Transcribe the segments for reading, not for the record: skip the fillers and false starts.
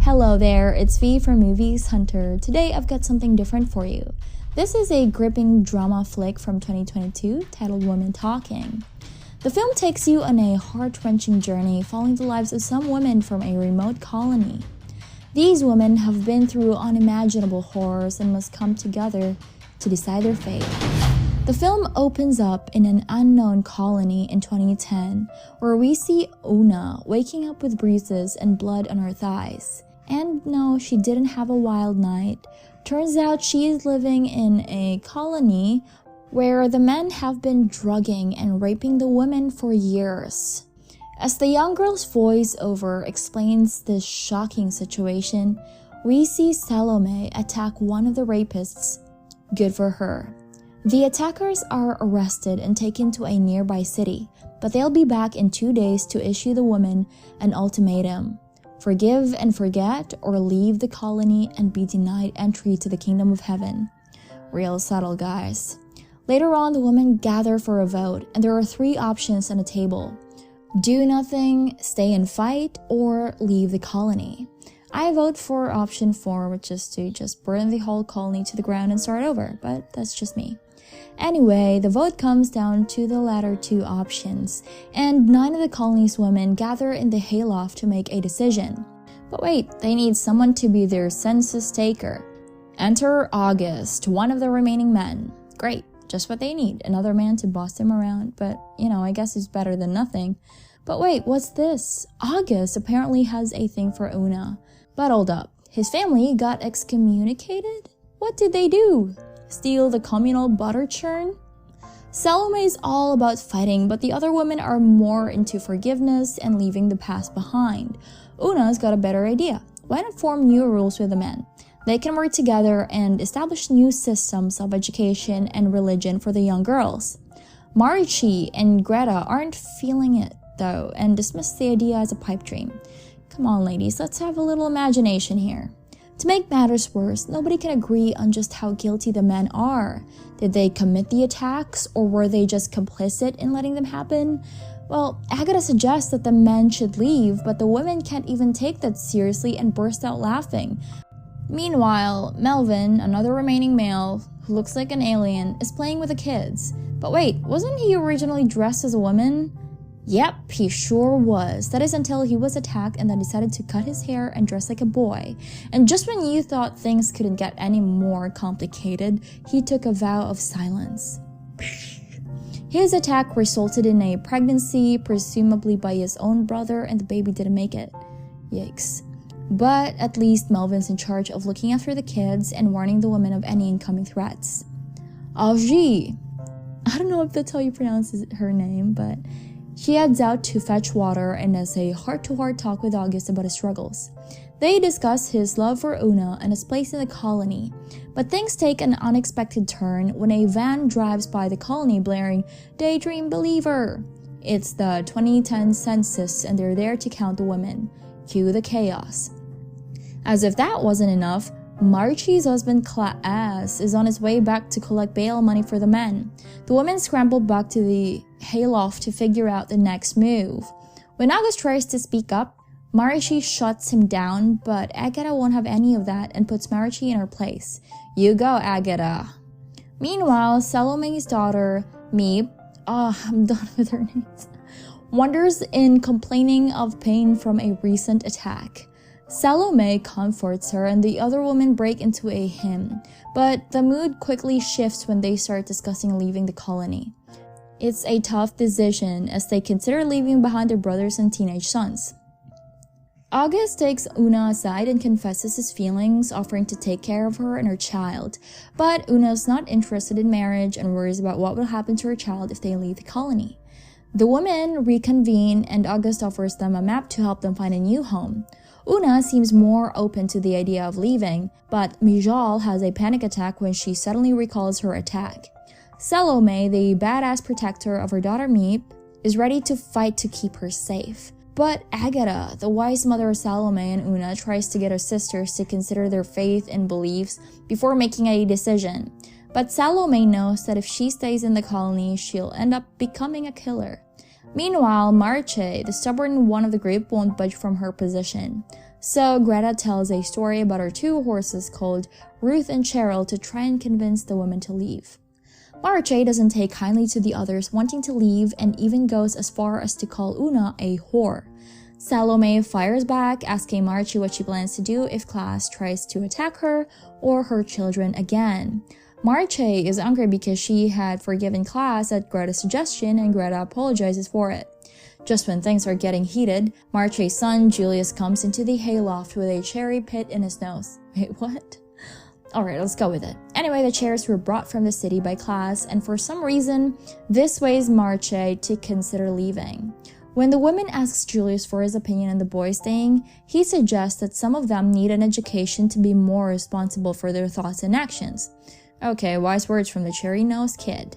Hello there, it's V from Movies Hunter. Today I've got something different for you. This is a gripping drama flick from 2022 titled Women Talking. The film takes you on a heart-wrenching journey following the lives of some women from a remote colony. These women have been through unimaginable horrors and must come together to decide their fate. The film opens up in an unknown colony in 2010, where we see Una waking up with bruises and blood on her thighs. And no, she didn't have a wild night. Turns out she is living in a colony where the men have been drugging and raping the women for years. As the young girl's voiceover explains this shocking situation, we see Salome attack one of the rapists. Good for her. The attackers are arrested and taken to a nearby city, but they'll be back in 2 days to issue the woman an ultimatum. Forgive and forget, or leave the colony and be denied entry to the kingdom of heaven. Real subtle, guys. Later on, the women gather for a vote, and there are 3 options on the table. Do nothing, stay and fight, or leave the colony. I vote for option 4, which is to just burn the whole colony to the ground and start over, but that's just me. Anyway, the vote comes down to the latter 2 options, and 9 of the colony's women gather in the hayloft to make a decision. But wait, they need someone to be their census taker. Enter August, one of the remaining men. Great, just what they need, another man to boss them around, but I guess it's better than nothing. But wait, what's this? August apparently has a thing for Una. But hold up, his family got excommunicated? What did they do? Steal the communal butter churn? Salome is all about fighting, but the other women are more into forgiveness and leaving the past behind. Una's got a better idea. Why not form new rules with the men? They can work together and establish new systems of education and religion for the young girls. Marichi and Greta aren't feeling it, though, and dismiss the idea as a pipe dream. Come on, ladies, let's have a little imagination here. To make matters worse, nobody can agree on just how guilty the men are. Did they commit the attacks, or were they just complicit in letting them happen? Well, Agatha suggests that the men should leave, but the women can't even take that seriously and burst out laughing. Meanwhile, Melvin, another remaining male, who looks like an alien, is playing with the kids. But wait, wasn't he originally dressed as a woman? Yep, he sure was. That is until he was attacked and then decided to cut his hair and dress like a boy. And just when you thought things couldn't get any more complicated, he took a vow of silence. His attack resulted in a pregnancy, presumably by his own brother, and the baby didn't make it. Yikes. But at least Melvin's in charge of looking after the kids and warning the women of any incoming threats. Augie, I don't know if that's how you pronounce her name, but she heads out to fetch water and has a heart-to-heart talk with August about his struggles. They discuss his love for Una and his place in the colony, but things take an unexpected turn when a van drives by the colony blaring, "Daydream Believer!" It's the 2010 census and they're there to count the women. Cue the chaos. As if that wasn't enough, Marichi's husband Klaas is on his way back to collect bail money for the men. The women scramble back to the hayloft to figure out the next move. When August tries to speak up, Marichi shuts him down, but Agatha won't have any of that and puts Marichi in her place. You go, Agatha. Meanwhile, Salome's daughter, Meep, I'm done with her names, wanders in complaining of pain from a recent attack. Salome comforts her and the other women break into a hymn, but the mood quickly shifts when they start discussing leaving the colony. It's a tough decision as they consider leaving behind their brothers and teenage sons. August takes Una aside and confesses his feelings, offering to take care of her and her child, but Una's not interested in marriage and worries about what will happen to her child if they leave the colony. The women reconvene and August offers them a map to help them find a new home. Una seems more open to the idea of leaving, but Mijal has a panic attack when she suddenly recalls her attack. Salome, the badass protector of her daughter Meep, is ready to fight to keep her safe. But Agatha, the wise mother of Salome and Una, tries to get her sisters to consider their faith and beliefs before making a decision. But Salome knows that if she stays in the colony, she'll end up becoming a killer. Meanwhile, Marche, the stubborn one of the group, won't budge from her position. So Greta tells a story about her two horses called Ruth and Cheryl to try and convince the women to leave. Marche doesn't take kindly to the others wanting to leave and even goes as far as to call Una a whore. Salome fires back, asking Marche what she plans to do if class tries to attack her or her children again. Marche is angry because she had forgiven class at Greta's suggestion and Greta apologizes for it. Just when things are getting heated, Marche's son Julius comes into the hayloft with a cherry pit in his nose. Wait, what? Alright, let's go with it. Anyway, the chairs were brought from the city by class, and for some reason, this sways Marche to consider leaving. When the woman asks Julius for his opinion on the boys staying, he suggests that some of them need an education to be more responsible for their thoughts and actions. Okay, wise words from the cherry-nosed kid.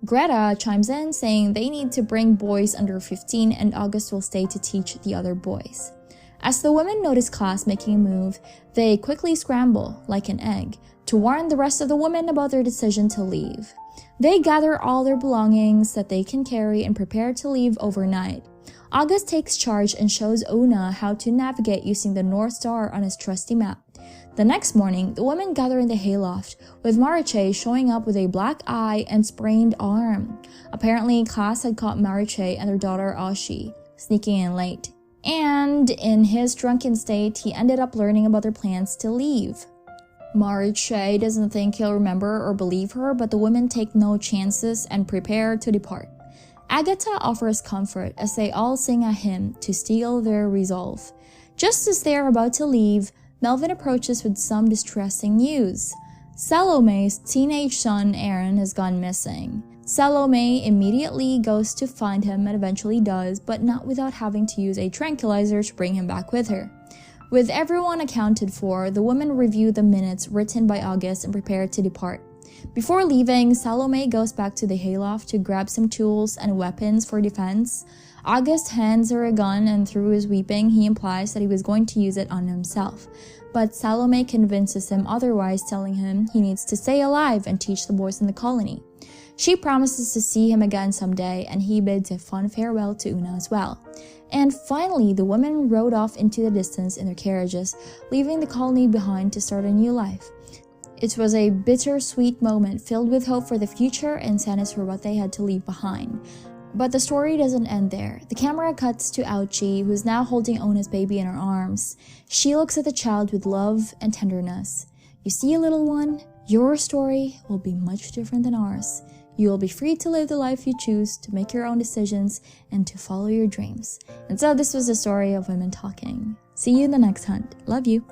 Greta chimes in saying they need to bring boys under 15 and August will stay to teach the other boys. As the women notice class making a move, they quickly scramble, like an egg, to warn the rest of the women about their decision to leave. They gather all their belongings that they can carry and prepare to leave overnight. August takes charge and shows Una how to navigate using the North Star on his trusty map. The next morning, the women gather in the hayloft, with Marche showing up with a black eye and sprained arm. Apparently, class had caught Marche and their daughter Ashi sneaking in late. And in his drunken state, he ended up learning about their plans to leave. Marche doesn't think he'll remember or believe her, but the women take no chances and prepare to depart. Agatha offers comfort as they all sing a hymn to steel their resolve. Just as they are about to leave, Melvin approaches with some distressing news. Salome's teenage son Aaron has gone missing. Salome immediately goes to find him and eventually does, but not without having to use a tranquilizer to bring him back with her. With everyone accounted for, the women review the minutes written by August and prepare to depart. Before leaving, Salome goes back to the hayloft to grab some tools and weapons for defense. August hands her a gun and through his weeping, he implies that he was going to use it on himself. But Salome convinces him otherwise, telling him he needs to stay alive and teach the boys in the colony. She promises to see him again someday, and he bids a fond farewell to Una as well. And finally, the women rode off into the distance in their carriages, leaving the colony behind to start a new life. It was a bittersweet moment filled with hope for the future and sadness for what they had to leave behind. But the story doesn't end there. The camera cuts to Ouchie, who is now holding Ona's baby in her arms. She looks at the child with love and tenderness. You see, little one, your story will be much different than ours. You will be free to live the life you choose, to make your own decisions, and to follow your dreams. And so this was the story of women talking. See you in the next hunt. Love you.